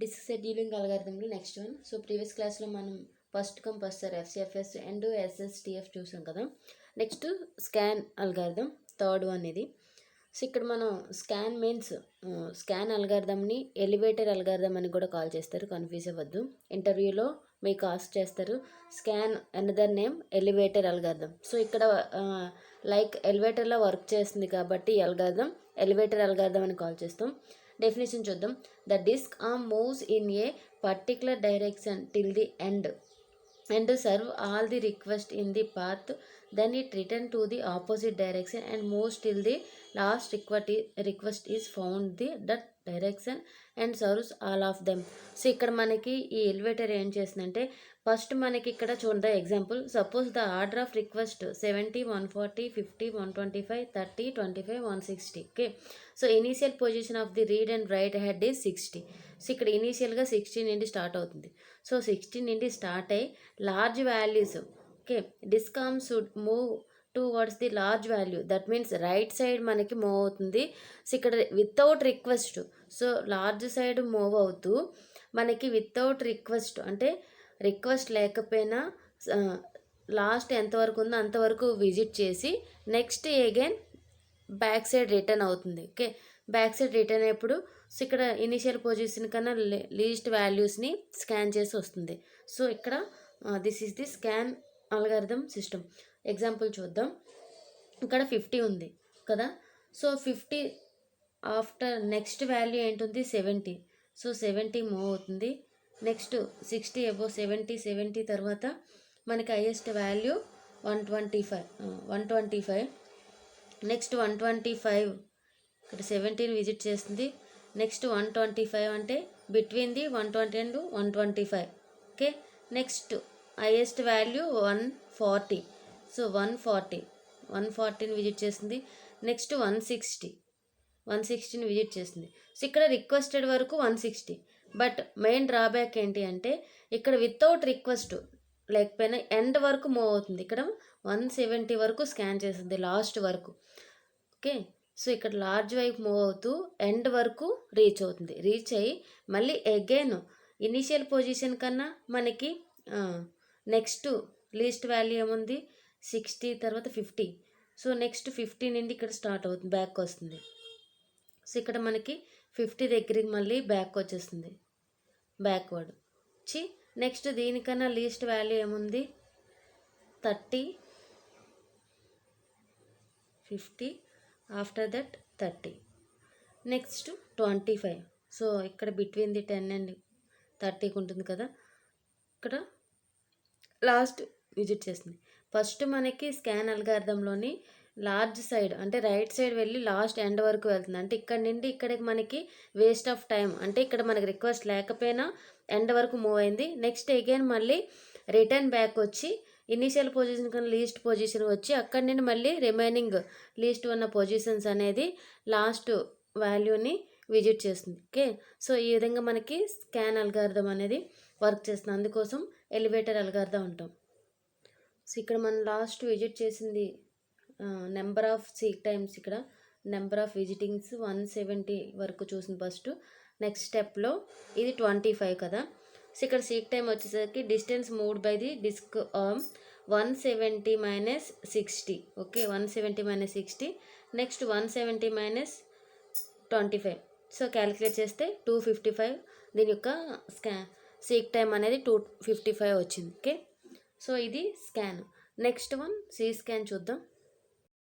Disc scheduling అల్గారిథంలో next one. So previous క్లాస్లో మనం first come first serve FCFS and SSTF చూసాం కదా. Next scan algorithm third one ఇది. సో ఇక్కడ మనం స్కాన్ మీన్స్ స్కాన్ అల్గారిథంని ఎలివేటర్ అల్గారిథం అని కూడా కాల్ చేస్తారు, కన్ఫ్యూజ్ అవ్వద్దు. ఇంటర్వ్యూలో మీకు ఆస్క్ చేస్తారు SCAN another name elevator algorithm. So ఇక్కడ లైక్ ఎలివేటర్లో వర్క్ చేస్తుంది కాబట్టి ఈ అల్గారిథం ఎలివేటర్ అల్గారిథం అని కాల్ చేస్తాం. డెఫినేషన్ చూద్దాం. The disk arm moves in a particular direction till the end and serve all the request in the path, then it return to the opposite direction and moves till the last request is found that direction and serves all of them. So ఇక్కడ మనకి ఈ elevator ఏం చేస్తుందంటే first మనకి ఇక్కడ చూడండి example. Suppose the order of request 70, 140, 50, 125, 30, 25, 160. Okay, so initial position of the read and write head is 60. So ఇక్కడ ఇనీషియల్గా 60 నుండి స్టార్ట్ అవుతుంది. సో 60 నుండి స్టార్ట్ అయ్యి large values, okay, disk arm should move towards the large value, that means right side మనకి move అవుతుంది. So ఇక్కడ without request, so large side move అవుతూ మనకి వితౌట్ రిక్వెస్ట్ అంటే రిక్వెస్ట్ లేకపోయినా లాస్ట్ ఎంతవరకు ఉందో అంతవరకు విజిట్ చేసి next again back side return అవుతుంది. ఓకే, బ్యాక్ సైడ్ రిటర్న్ అయ్యేప్పుడు సో ఇక్కడ ఇనిషియల్ పొజిషన్ కన్నా లీస్ట్ వాల్యూస్ని స్కాన్ చేసి వస్తుంది. సో ఇక్కడ this is the scan algorithm system. Example చూద్దాం. ఇక్కడ 50 ఉంది కదా. సో 50 ఆఫ్టర్ నెక్స్ట్ వాల్యూ ఏంటుంది 70. సో 70 మూవ్ అవుతుంది. నెక్స్ట్ 60 అబోవ్ 70 తర్వాత మనకి హైయెస్ట్ వాల్యూ 125. నెక్స్ట్ 125 ఇక్కడ 17 విజిట్ చేస్తుంది. నెక్స్ట్ 125 అంటే between the 120 and 125. Okay, next highest value 140. So 140ని విజిట్ చేస్తుంది. నెక్స్ట్ 160ని విజిట్ చేస్తుంది. సో ఇక్కడ రిక్వెస్టెడ్ వరకు 160. బట్ మెయిన్ డ్రాబ్యాక్ ఏంటి అంటే ఇక్కడ వితౌట్ రిక్వెస్ట్ లేకపోయినా ఎండ్ వరకు మూవ్ అవుతుంది. ఇక్కడ 170 వరకు స్కాన్ చేస్తుంది లాస్ట్ వరకు. ఓకే, సో ఇక్కడ లార్జ్ వైపు మూవ్ అవుతూ ఎండ్ వరకు రీచ్ అవుతుంది. రీచ్ అయ్యి మళ్ళీ అగైన్ ఇనీషియల్ పొజిషన్ కన్నా మనకి నెక్స్ట్ లీస్ట్ వాల్యూ ఏముంది 60, తర్వాత 50. సో నెక్స్ట్ 50 నుండి ఇక్కడ స్టార్ట్ అవుతుంది, బ్యాక్ వస్తుంది. సో ఇక్కడ మనకి 50 దగ్గరికి మళ్ళీ బ్యాక్ వచ్చేస్తుంది, బ్యాక్వర్డ్ వచ్చి నెక్స్ట్ దీనికన్నా లీస్ట్ వాల్యూ ఏముంది 30, 50, ఆఫ్టర్ దట్ 30, నెక్స్ట్ 25. సో ఇక్కడ బిట్వీన్ ది 10 అండ్ 30కి ఉంటుంది కదా. ఇక్కడ లాస్ట్ విజిట్ చేస్తుంది. ఫస్ట్ మనకి స్కాన్ అల్గారిథంలోని లార్జ్ సైడ్ అంటే రైట్ సైడ్ వెళ్ళి లాస్ట్ ఎండ్ వరకు వెళ్తుంది. అంటే ఇక్కడ నుండి ఇక్కడికి మనకి వేస్ట్ ఆఫ్ టైం. అంటే ఇక్కడ మనకి రిక్వెస్ట్ లేకపోయినా ఎండ్ వరకు మూవ్ అయింది. నెక్స్ట్ అగైన్ మళ్ళీ రిటర్న్ బ్యాక్ వచ్చి ఇనీషియల్ పొజిషన్ కన్నా లీస్ట్ పొజిషన్ వచ్చి అక్కడి నుండి మళ్ళీ రిమైనింగ్ లీస్ట్ ఉన్న పొజిషన్స్ అనేది లాస్ట్ వాల్యూని విజిట్ చేస్తుంది. ఓకే, సో ఈ విధంగా మనకి స్కాన్ అల్గారిథం అనేది వర్క్ చేస్తుంది. అందుకోసం ఎలివేటర్ అల్గారిథం అంటాం. సో ఇక్కడ మనం లాస్ట్ విజిట్ చేసింది నెంబర్ ఆఫ్ సీక్ టైమ్స్, ఇక్కడ నెంబర్ ఆఫ్ విజిటింగ్స్ 170 వరకు చూసింది ఫస్ట్. నెక్స్ట్ స్టెప్లో ఇది 25 కదా. సో ఇక్కడ సీక్ టైం వచ్చేసరికి distance moved by the disk arm 170 minus 60. Okay, 170 minus 60. Next 170 minus 25. So calculate చేస్తే 255. దీని యొక్క సీక్ టైం అనేది 255 వచ్చింది. ఓకే, సో ఇది SCAN. Next one C SCAN చూద్దాం.